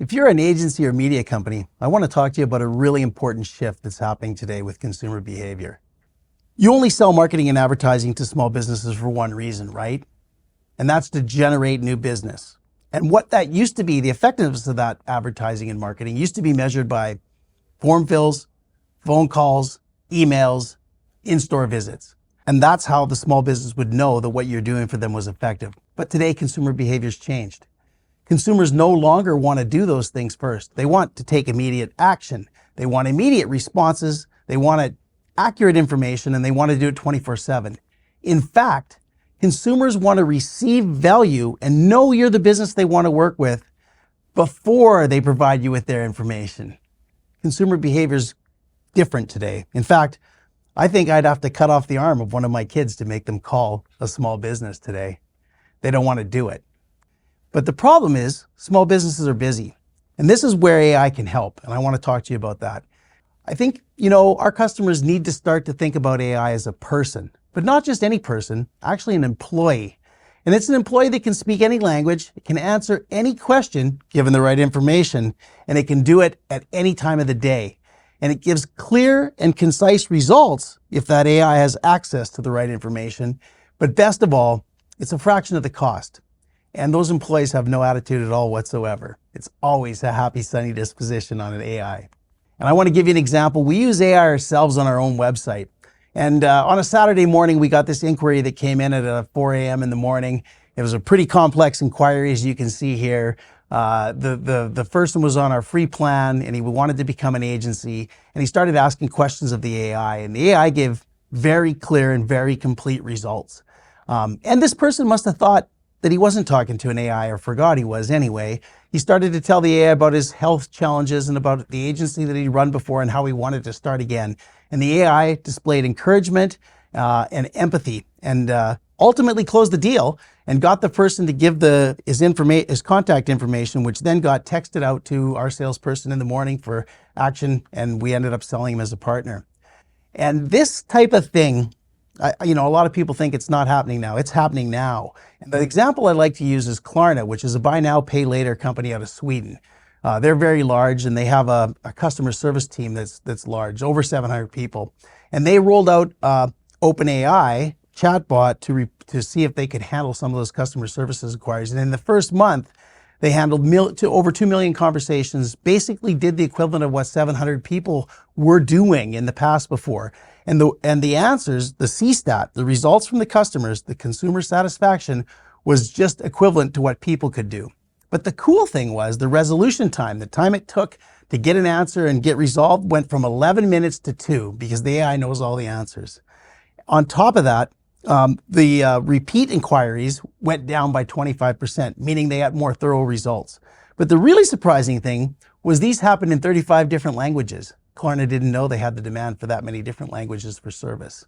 If you're an agency or media company, I want to talk to you about a really important shift that's happening today with consumer behavior. You only sell marketing and advertising to small businesses for one reason, right? And that's to generate new business. And what that used to be, the effectiveness of that advertising and marketing used to be measured by form fills, phone calls, emails, in-store visits. And that's how the small business would know that what you're doing for them was effective. But today, consumer behavior's changed. Consumers no longer want to do those things first. They want to take immediate action. They want immediate responses. They want accurate information, and they want to do it 24/7. In fact, consumers want to receive value and know you're the business they want to work with before they provide you with their information. Consumer behavior is different today. In fact, I think I'd have to cut off the arm of one of my kids to make them call a small business today. They don't want to do it. But the problem is small businesses are busy. And this is where AI can help. And I want to talk to you about that. I think, our customers need to start to think about AI as a person, but not just any person, actually an employee. And it's an employee that can speak any language, it can answer any question given the right information, and it can do it at any time of the day. And it gives clear and concise results if that AI has access to the right information. But best of all, it's a fraction of the cost. And those employees have no attitude at all whatsoever. It's always a happy, sunny disposition on an AI. And I want to give you an example. We use AI ourselves on our own website. And on a Saturday morning, we got this inquiry that came in at 4 a.m. in the morning. It was a pretty complex inquiry, as you can see here. The person was on our free plan, and he wanted to become an agency. And he started asking questions of the AI. And the AI gave very clear and very complete results. And this person must have thought that he wasn't talking to an AI, or forgot he was anyway. He started to tell the AI about his health challenges and about the agency that he'd run before and how he wanted to start again. And the AI displayed encouragement and empathy, and ultimately closed the deal and got the person to give his contact information, which then got texted out to our salesperson in the morning for action, and we ended up selling him as a partner. And this type of thing, a lot of people think it's not happening now. It's happening now. And the example I like to use is Klarna, which is a buy now, pay later company out of Sweden. They're very large, and they have a customer service team that's large, over 700 people. And they rolled out OpenAI chatbot to see if they could handle some of those customer services inquiries. And in the first month, they handled over 2 million conversations, basically did the equivalent of what 700 people were doing in the past before. And the answers, the CSAT, the results from the customers, the consumer satisfaction, was just equivalent to what people could do. But the cool thing was the resolution time, the time it took to get an answer and get resolved, went from 11 minutes to 2, because the AI knows all the answers. On top of that, the repeat inquiries went down by 25%, meaning they got more thorough results. But the really surprising thing was these happened in 35 different languages. Klarna didn't know they had the demand for that many different languages for service.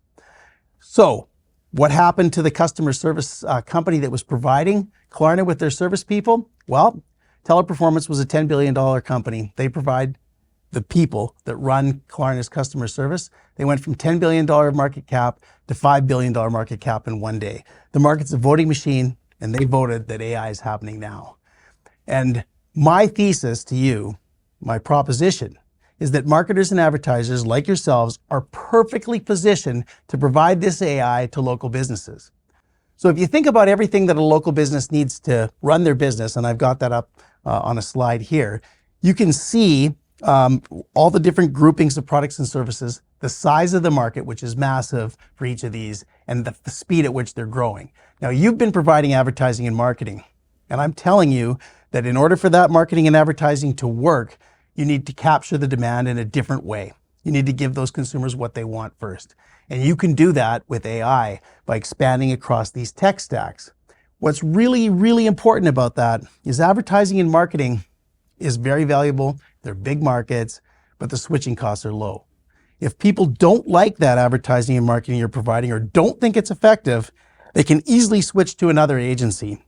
So what happened to the customer service company that was providing Klarna with their service people? Well, Teleperformance was a $10 billion company. They provide the people that run Klarna's customer service. They went from $10 billion market cap to $5 billion market cap in one day. The market's a voting machine, and they voted that AI is happening now. And my thesis to you, my proposition, is that marketers and advertisers like yourselves are perfectly positioned to provide this AI to local businesses. So if you think about everything that a local business needs to run their business, and I've got that up on a slide here, you can see all the different groupings of products and services, the size of the market, which is massive for each of these, and the speed at which they're growing. Now, you've been providing advertising and marketing, and I'm telling you that in order for that marketing and advertising to work, you need to capture the demand in a different way. You need to give those consumers what they want first. And you can do that with AI by expanding across these tech stacks. What's really, really important about that is advertising and marketing is very valuable. They're big markets, but the switching costs are low. If people don't like that advertising and marketing you're providing or don't think it's effective, they can easily switch to another agency.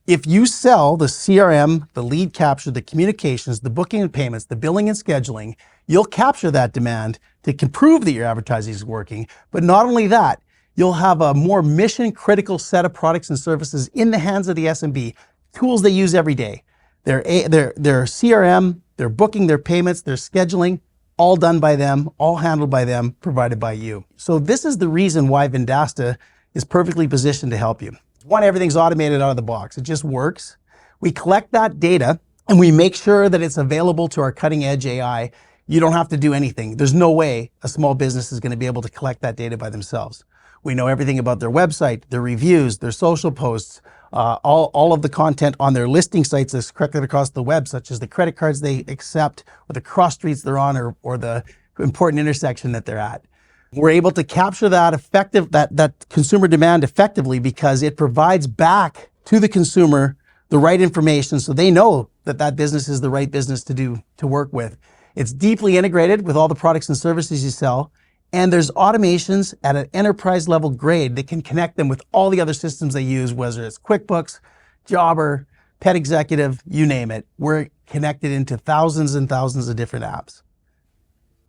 If you sell the CRM, the lead capture, the communications, the booking and payments, the billing and scheduling, you'll capture that demand to prove that your advertising is working. But not only that, you'll have a more mission critical set of products and services in the hands of the SMB, tools they use every day. their CRM, their booking, their payments, their scheduling, all done by them, all handled by them, provided by you. So this is the reason why Vendasta is perfectly positioned to help you. One, everything's automated out of the box. It just works. We collect that data and we make sure that it's available to our cutting edge AI. You don't have to do anything. There's no way a small business is going to be able to collect that data by themselves. We know everything about their website, their reviews, their social posts, all of the content on their listing sites is corrected across the web, such as the credit cards they accept, or the cross streets they're on, or the important intersection that they're at. We're able to capture that consumer demand effectively because it provides back to the consumer the right information so they know that that business is the right business to work with. It's deeply integrated with all the products and services you sell. And there's automations at an enterprise level grade that can connect them with all the other systems they use, whether it's QuickBooks, Jobber, PetExec, you name it. We're connected into thousands and thousands of different apps.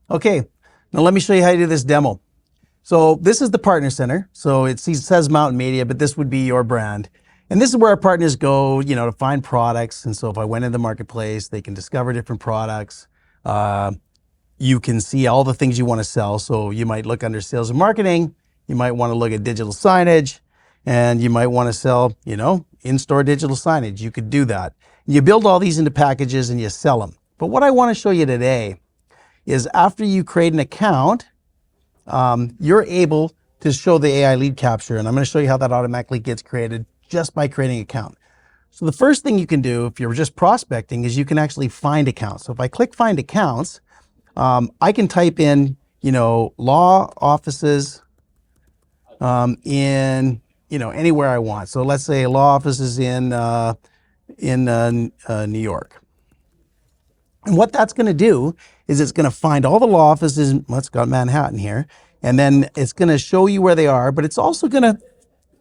Okay, now let me show you how to do this demo. So this is the Partner Center. So it says Mountain Media, but this would be your brand. And this is where our partners go, to find products. And so if I went into the marketplace, they can discover different products. You can see all the things you want to sell. So you might look under sales and marketing. You might want to look at digital signage, and you might want to sell, in-store digital signage. You could do that. You build all these into packages and you sell them. But what I want to show you today is after you create an account, you're able to show the AI lead capture. And I'm going to show you how that automatically gets created just by creating an account. So the first thing you can do if you're just prospecting is you can actually find accounts. So if I click find accounts, I can type in, law offices in, anywhere I want. So let's say law offices in New York. And what that's going to do is it's going to find all the law offices. Let's go Manhattan here. And then it's going to show you where they are, but it's also going to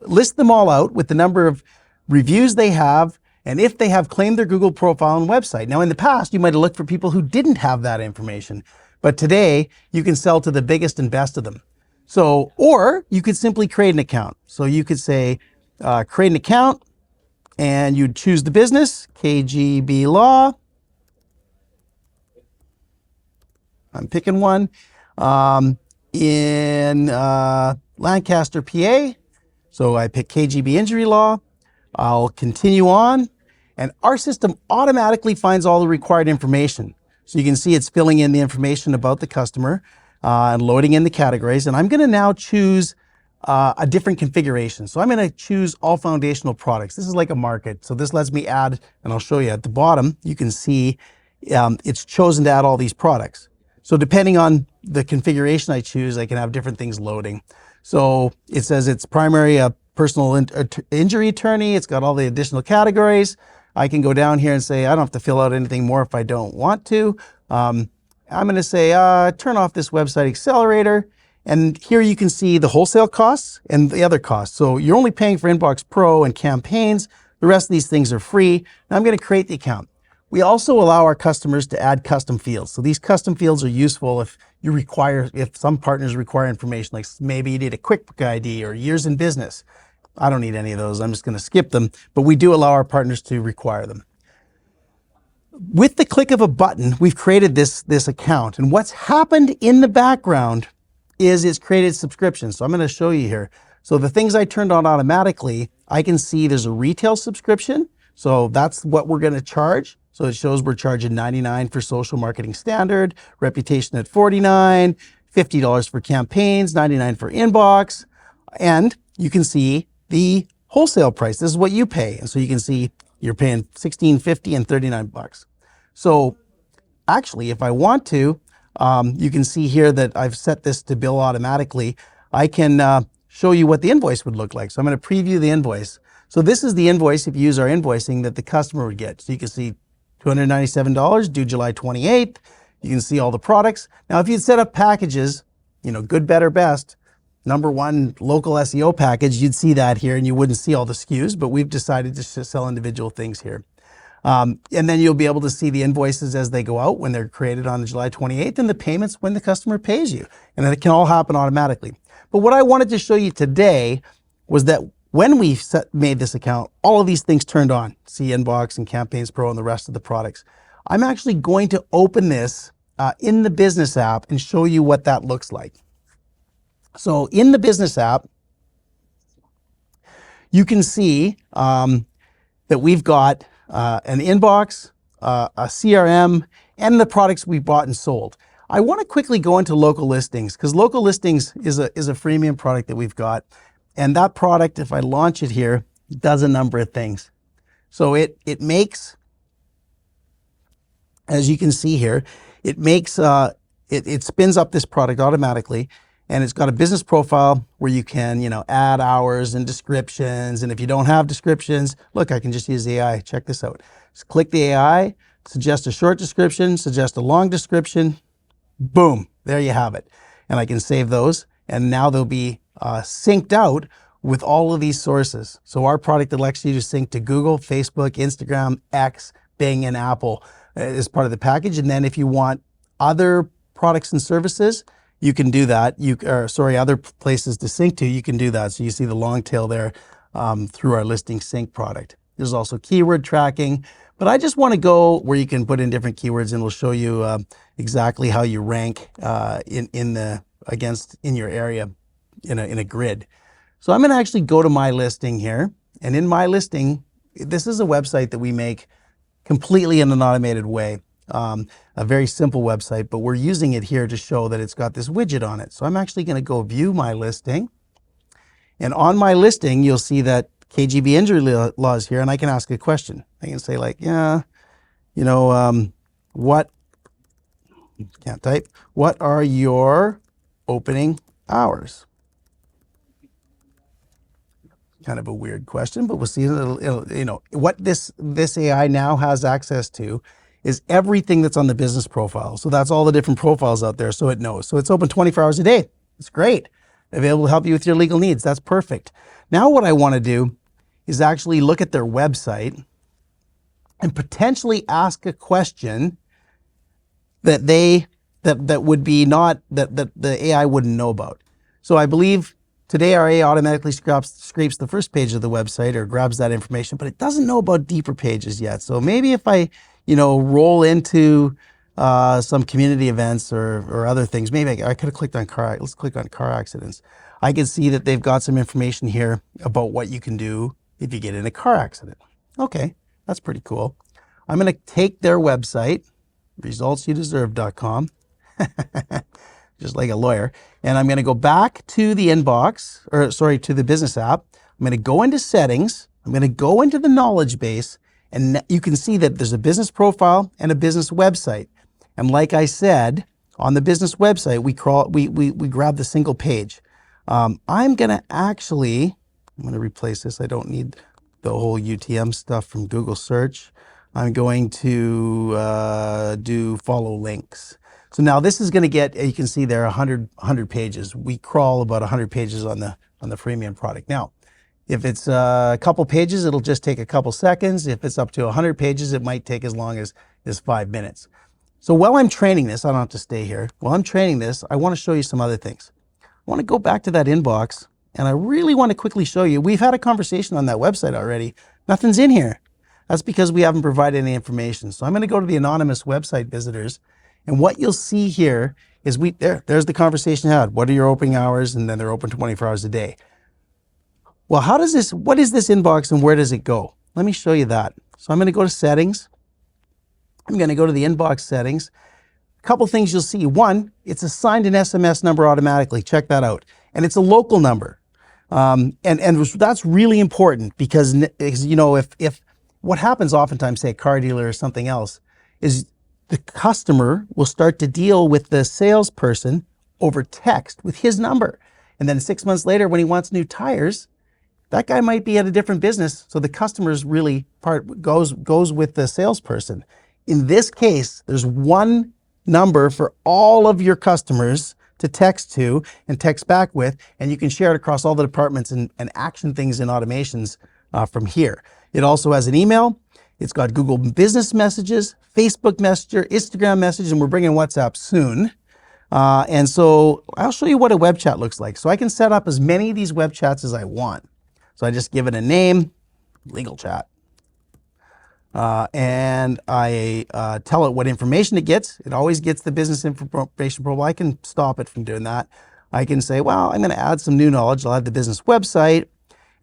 list them all out with the number of reviews they have and if they have claimed their Google profile and website. Now, in the past, you might have looked for people who didn't have that information, but today you can sell to the biggest and best of them. So, or you could simply create an account. So you could say, create an account, and you'd choose the business, KGB Law. I'm picking one in Lancaster, PA. So I pick KGB Injury Law. I'll continue on, and our system automatically finds all the required information. So you can see it's filling in the information about the customer and loading in the categories. And I'm going to now choose a different configuration. So I'm going to choose all foundational products. This is like a market. So this lets me add, and I'll show you at the bottom, you can see it's chosen to add all these products. So depending on the configuration I choose, I can have different things loading. So it says it's primary personal injury attorney. It's got all the additional categories. I can go down here and say, I don't have to fill out anything more if I don't want to. I'm going to say, turn off this website accelerator. And here you can see the wholesale costs and the other costs. So you're only paying for Inbox Pro and campaigns. The rest of these things are free. Now I'm going to create the account. We also allow our customers to add custom fields. So these custom fields are useful if some partners require information, like maybe you need a QuickBooks ID or years in business. I don't need any of those. I'm just going to skip them, but we do allow our partners to require them. With the click of a button, we've created this account. And what's happened in the background is it's created subscriptions. So I'm going to show you here. So the things I turned on automatically, I can see there's a retail subscription. So that's what we're going to charge. So it shows we're charging $99 for social marketing standard, reputation at $49, $50 for campaigns, $99 for inbox. And you can see the wholesale price. This is what you pay. And so you can see you're paying $16.50 and $39. So actually, if I want to, you can see here that I've set this to bill automatically. I can show you what the invoice would look like. So I'm going to preview the invoice. So this is the invoice, if you use our invoicing, that the customer would get. So you can see $297 due July 28th. You can see all the products. Now, if you'd set up packages, good, better, best, #1 local SEO package, you'd see that here and you wouldn't see all the SKUs, but we've decided to sell individual things here. And then you'll be able to see the invoices as they go out when they're created on July 28th and the payments when the customer pays you. And then it can all happen automatically. But what I wanted to show you today was that When we made this account, all of these things turned on. See Inbox and Campaigns Pro and the rest of the products. I'm actually going to open this in the business app and show you what that looks like. So in the business app, you can see that we've got an inbox, a CRM, and the products we bought and sold. I want to quickly go into local listings because local listings is a freemium product that we've got. And that product, if I launch it here, does a number of things. So it makes, as you can see here, it makes, it spins up this product automatically. And it's got a business profile where you can, add hours and descriptions. And if you don't have descriptions, look, I can just use AI. Check this out. Just click the AI, suggest a short description, suggest a long description. Boom, there you have it. And I can save those. And now they'll be synced out with all of these sources. So our product elects you to sync to Google, Facebook, Instagram, X, Bing, and Apple as part of the package. And then if you want other products and services, you can do that. Other places to sync to, you can do that. So you see the long tail there through our listing sync product. There's also keyword tracking, but I just want to go where you can put in different keywords, and it'll show you exactly how you rank in your area in a grid. So I'm going to actually go to my listing here, and in my listing, this is a website that we make completely in an automated way. A very simple website, but we're using it here to show that it's got this widget on it. So I'm actually going to go view my listing. And on my listing, you'll see that KGB injury law is here, and I can ask a question. I can say like, what are your opening hours? Kind of a weird question, but we'll see. What this AI now has access to is everything that's on the business profile. So that's all the different profiles out there, so it knows. So it's open 24 hours a day. It's great. Available to help you with your legal needs. That's perfect. Now what I want to do is actually look at their website and potentially ask a question that the AI wouldn't know about. So I believe today our AI automatically scrapes the first page of the website or grabs that information, but it doesn't know about deeper pages yet. So maybe if I roll into some community events or other things. Maybe I could have clicked on car. Let's click on car accidents. I can see that they've got some information here about what you can do if you get in a car accident. Okay, that's pretty cool. I'm going to take their website, resultsyoudeserve.com, just like a lawyer, and I'm going to go back to the to the business app. I'm going to go into settings. I'm going to go into the knowledge base, and you can see that there's a business profile and a business website. And like I said, on the business website, we grab the single page. I'm going to replace this. I don't need the whole UTM stuff from Google search. I'm going to do follow links. So now this is going to get, you can see there, 100 pages. We crawl about 100 pages on the freemium product. Now, if it's a couple pages, it'll just take a couple seconds. If it's up to 100 pages, it might take as long as 5 minutes. So while I'm training this, I don't have to stay here. While I'm training this, I want to show you some other things. I want to go back to that inbox, and I really want to quickly show you. We've had a conversation on that website already. Nothing's in here. That's because we haven't provided any information. So I'm going to go to the anonymous website visitors, and what you'll see here is there's the conversation I had. What are your opening hours? And then they're open 24 hours a day. Well, what is this inbox and where does it go? Let me show you that. So I'm going to go to settings. I'm going to go to the inbox settings. A couple things you'll see. One, it's assigned an SMS number automatically. Check that out. And it's a local number. And that's really important because if what happens oftentimes, say a car dealer or something else, is the customer will start to deal with the salesperson over text with his number. And then 6 months later, when he wants new tires, that guy might be at a different business. So the customer's really goes with the salesperson. In this case, there's one number for all of your customers to text to and text back with, and you can share it across all the departments and action things in automations from here. It also has an email. It's got Google Business Messages, Facebook Messenger, Instagram Message, and we're bringing WhatsApp soon. And so I'll show you what a web chat looks like. So I can set up as many of these web chats as I want. So I just give it a name, legal chat. And I tell it what information it gets. It always gets the business information profile. I can stop it from doing that. I can say, well, I'm going to add some new knowledge. I'll add the business website.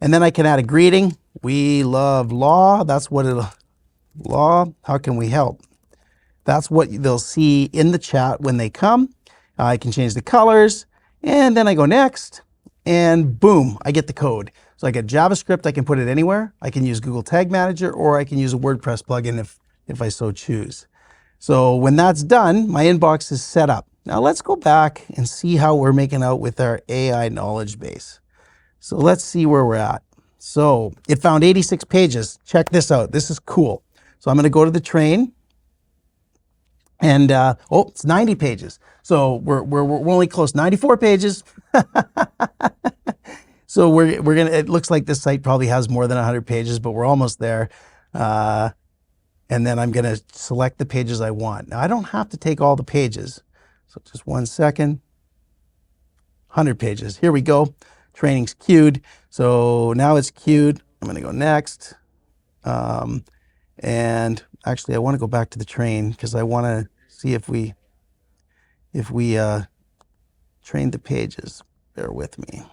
And then I can add a greeting. We love law. That's what it'll, law, how can we help? That's what they'll see in the chat when they come. I can change the colors. And then I go next. And boom, I get the code. So I get JavaScript, I can put it anywhere. I can use Google Tag Manager, or I can use a WordPress plugin if I so choose. So when that's done, my inbox is set up. Now let's go back and see how we're making out with our AI knowledge base. So let's see where we're at. So it found 86 pages. Check this out. This is cool. So I'm going to go to the train. And oh, it's 90 pages. So we're only close, 94 pages. So we're gonna. It looks like this site probably has more than 100 pages, but we're almost there. And then I'm gonna select the pages I want. Now I don't have to take all the pages. So just 1 second. 100 pages. Here we go. Training's queued. So now it's queued. I'm gonna go next. And actually, I want to go back to the train because I want to see if we trained the pages. Bear with me.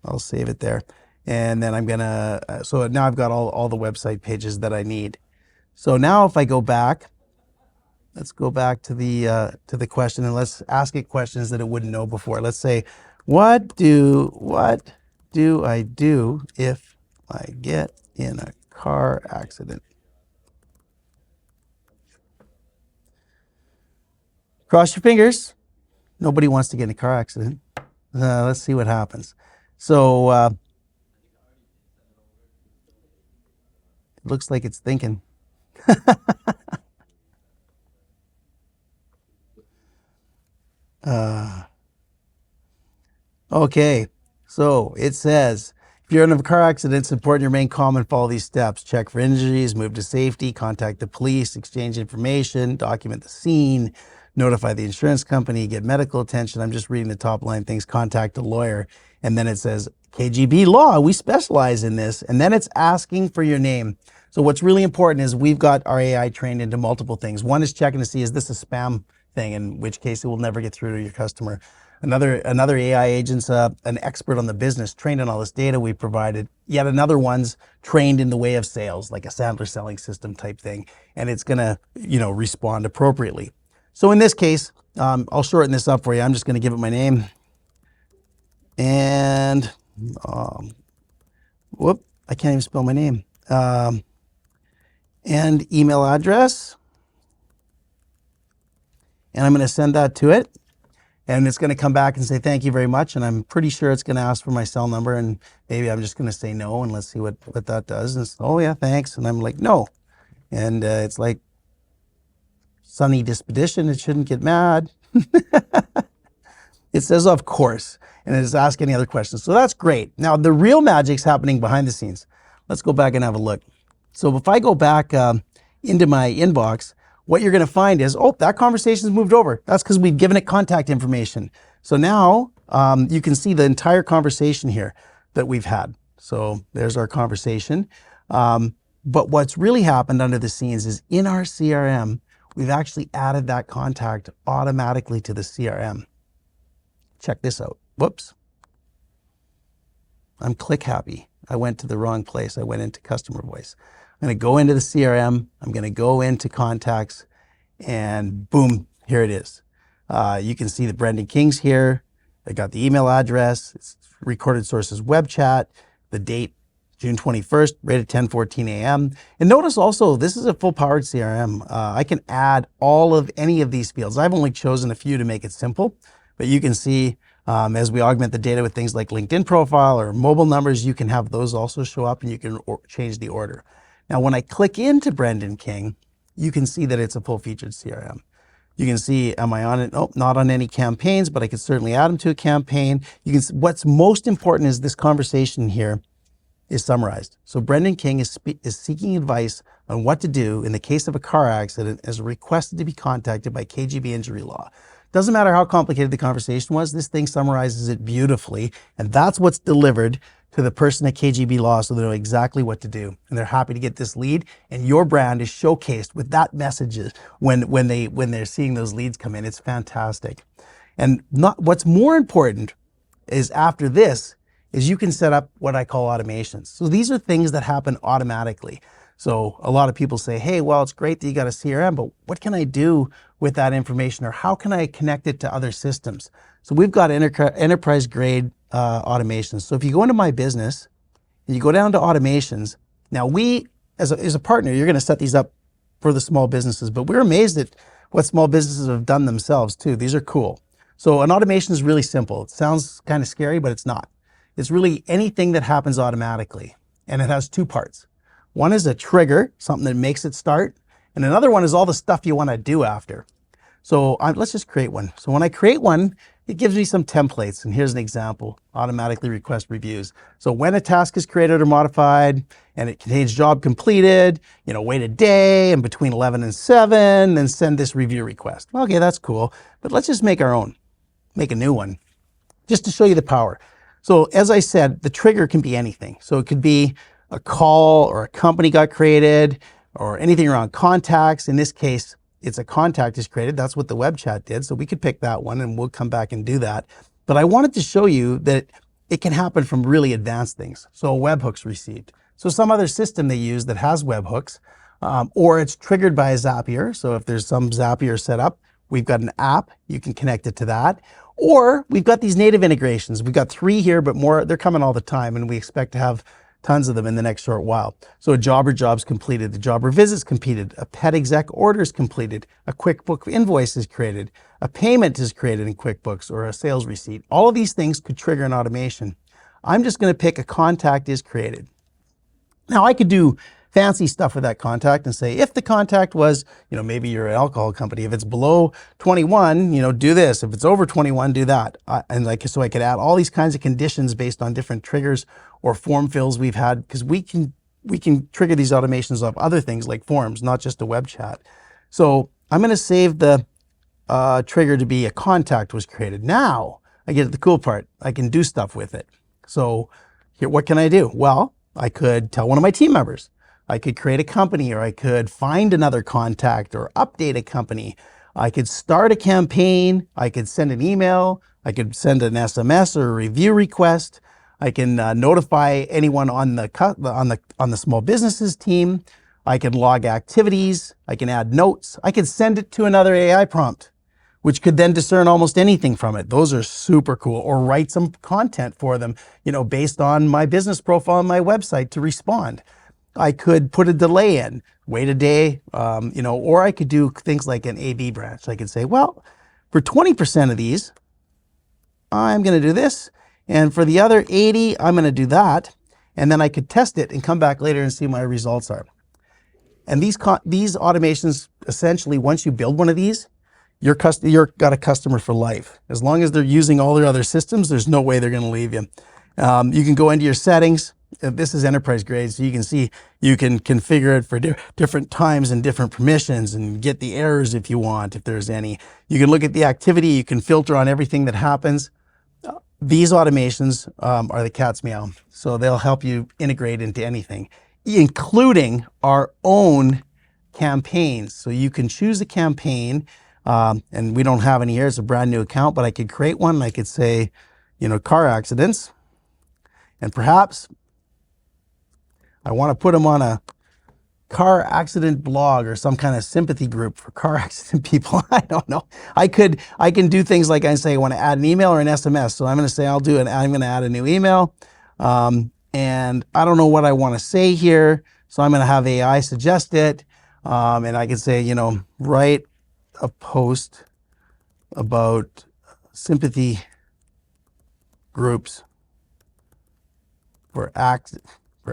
I'll save it there. And then I'm gonna, so now I've got all the website pages that I need. So now if I go back, let's go back to the question and let's ask it questions that it wouldn't know before. Let's say, what do I do if I get in a car accident? Cross your fingers. Nobody wants to get in a car accident. Let's see what happens. So it looks like it's thinking. Okay, so it says, if you're in a car accident, it's important to remain calm and follow these steps. Check for injuries, move to safety, contact the police, exchange information, document the scene, notify the insurance company, get medical attention. I'm just reading the top line things, contact a lawyer. And then it says, KGB law, we specialize in this. And then it's asking for your name. So what's really important is we've got our AI trained into multiple things. One is checking to see, is this a spam thing, in which case it will never get through to your customer. Another AI agent's an expert on the business, trained on all this data we provided. Yet another one's trained in the way of sales, like a Sandler selling system type thing, and it's gonna, respond appropriately. So in this case, I'll shorten this up for you. I'm just gonna give it my name and, whoop, I can't even spell my name. And email address, and I'm gonna send that to it. And it's going to come back and say, thank you very much. And I'm pretty sure it's going to ask for my cell number. And maybe I'm just going to say no. And let's see what that does. And it's, oh, yeah, thanks. And I'm like, no. And it's like sunny disposition. It shouldn't get mad. It says, of course. And it doesn't ask any other questions. So that's great. Now, the real magic's happening behind the scenes. Let's go back and have a look. So if I go back into my inbox, what you're going to find is, oh, that conversation's moved over. That's because we've given it contact information. So now you can see the entire conversation here that we've had. So there's our conversation. But what's really happened under the scenes is in our CRM, we've actually added that contact automatically to the CRM. Check this out. Whoops. I'm click happy. I went to the wrong place. I went into customer voice. I'm going to go into the CRM. I'm going to go into contacts and boom, here it is. You can see the Brendan King's here. I got the email address. It's recorded sources web chat, the date, June 21st, right at 10:14 a.m. And notice also, this is a full powered CRM. I can add all of any of these fields. I've only chosen a few to make it simple, but you can see as we augment the data with things like LinkedIn profile or mobile numbers, you can have those also show up and you can change the order. Now, when I click into Brendan King, you can see that it's a full-featured CRM. You can see, am I on it? Oh, not on any campaigns, but I could certainly add them to a campaign. You can. What's most important is this conversation here is summarized. So Brendan King is seeking advice on what to do in the case of a car accident as requested to be contacted by KGB injury law. Doesn't matter how complicated the conversation was, this thing summarizes it beautifully. And that's what's delivered to the person at KGB Law so they know exactly what to do. And they're happy to get this lead. And your brand is showcased with that messages when they're seeing those leads come in. It's fantastic. And what's more important is after this is you can set up what I call automations. So these are things that happen automatically. So a lot of people say, hey, well, it's great that you got a CRM, but what can I do with that information, or how can I connect it to other systems? So we've got enterprise grade automations. So if you go into my business and you go down to automations, now we, as a partner, you're going to set these up for the small businesses, but we're amazed at what small businesses have done themselves too. These are cool. So an automation is really simple. It sounds kind of scary, but it's not. It's really anything that happens automatically. And it has two parts. One is a trigger, something that makes it start. And another one is all the stuff you want to do after. So let's just create one. So when I create one, it gives me some templates. And here's an example: automatically request reviews. So when a task is created or modified and it contains job completed, wait a day and between 11 and 7, then send this review request. Okay, that's cool. But let's just make our own, make a new one just to show you the power. So as I said, the trigger can be anything. So it could be a call or a company got created or anything around contacts. In this case, it's a contact is created. That's what the web chat did. So we could pick that one and we'll come back and do that. But I wanted to show you that it can happen from really advanced things. So a webhook's received. So some other system they use that has webhooks, or it's triggered by a Zapier. So if there's some Zapier set up, we've got an app, you can connect it to that. Or we've got these native integrations. We've got 3 here, but more, they're coming all the time, and we expect to have tons of them in the next short while. So a jobber job's completed, the jobber visit's completed, a PetExec order is completed, a QuickBooks invoice is created, a payment is created in QuickBooks, or a sales receipt. All of these things could trigger an automation. I'm just going to pick a contact is created. Now I could do fancy stuff with that contact and say, if the contact was, maybe you're an alcohol company, if it's below 21, do this. If it's over 21, do that. So I could add all these kinds of conditions based on different triggers or form fills we've had, because we can trigger these automations off other things like forms, not just a web chat. So I'm going to save the trigger to be a contact was created. Now I get to the cool part. I can do stuff with it. So here, what can I do? Well, I could tell one of my team members. I could create a company, or I could find another contact or update a company. I could start a campaign. I could send an email. I could send an SMS or a review request. I can notify anyone on the small businesses team. I can log activities. I can add notes. I could send it to another AI prompt, which could then discern almost anything from it. Those are super cool. Or write some content for them, based on my business profile on my website to respond. I could put a delay in, wait a day, or I could do things like an A/B branch. I could say, well, for 20% of these, I'm going to do this. And for the other 80, I'm going to do that. And then I could test it and come back later and see what my results are. And these automations, essentially, once you build one of these, you're got a customer for life. As long as they're using all their other systems, there's no way they're going to leave you. You can go into your settings. This is enterprise grade, so you can see you can configure it for different times and different permissions and get the errors if you want, if there's any. You can look at the activity. You can filter on everything that happens. These automations are the cat's meow, so they'll help you integrate into anything, including our own campaigns. So you can choose a campaign, and we don't have any here. It's a brand new account, but I could create one. I could say, car accidents, and perhaps I want to put them on a car accident blog or some kind of sympathy group for car accident people. I don't know. I can do things like I say, I want to add an email or an SMS. So I'm going to say, I'm going to add a new email. And I don't know what I want to say here. So I'm going to have AI suggest it. And I can say, write a post about sympathy groups for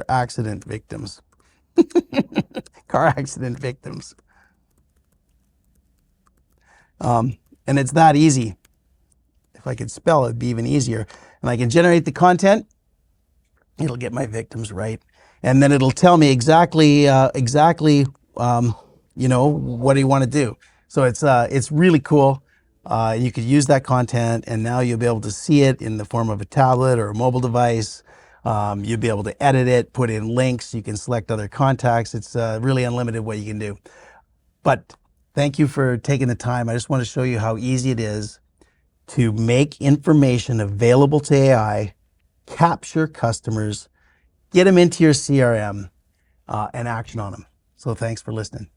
accident victims. Car accident victims. And it's that easy. If I could spell, it'd be even easier. And I can generate the content. It'll get my victims right. And then it'll tell me exactly, what do you want to do? So it's really cool. You could use that content, and now you'll be able to see it in the form of a tablet or a mobile device. You'll be able to edit it, put in links. You can select other contacts. It's really unlimited what you can do. But thank you for taking the time. I just want to show you how easy it is to make information available to AI, capture customers, get them into your CRM, and action on them. So thanks for listening.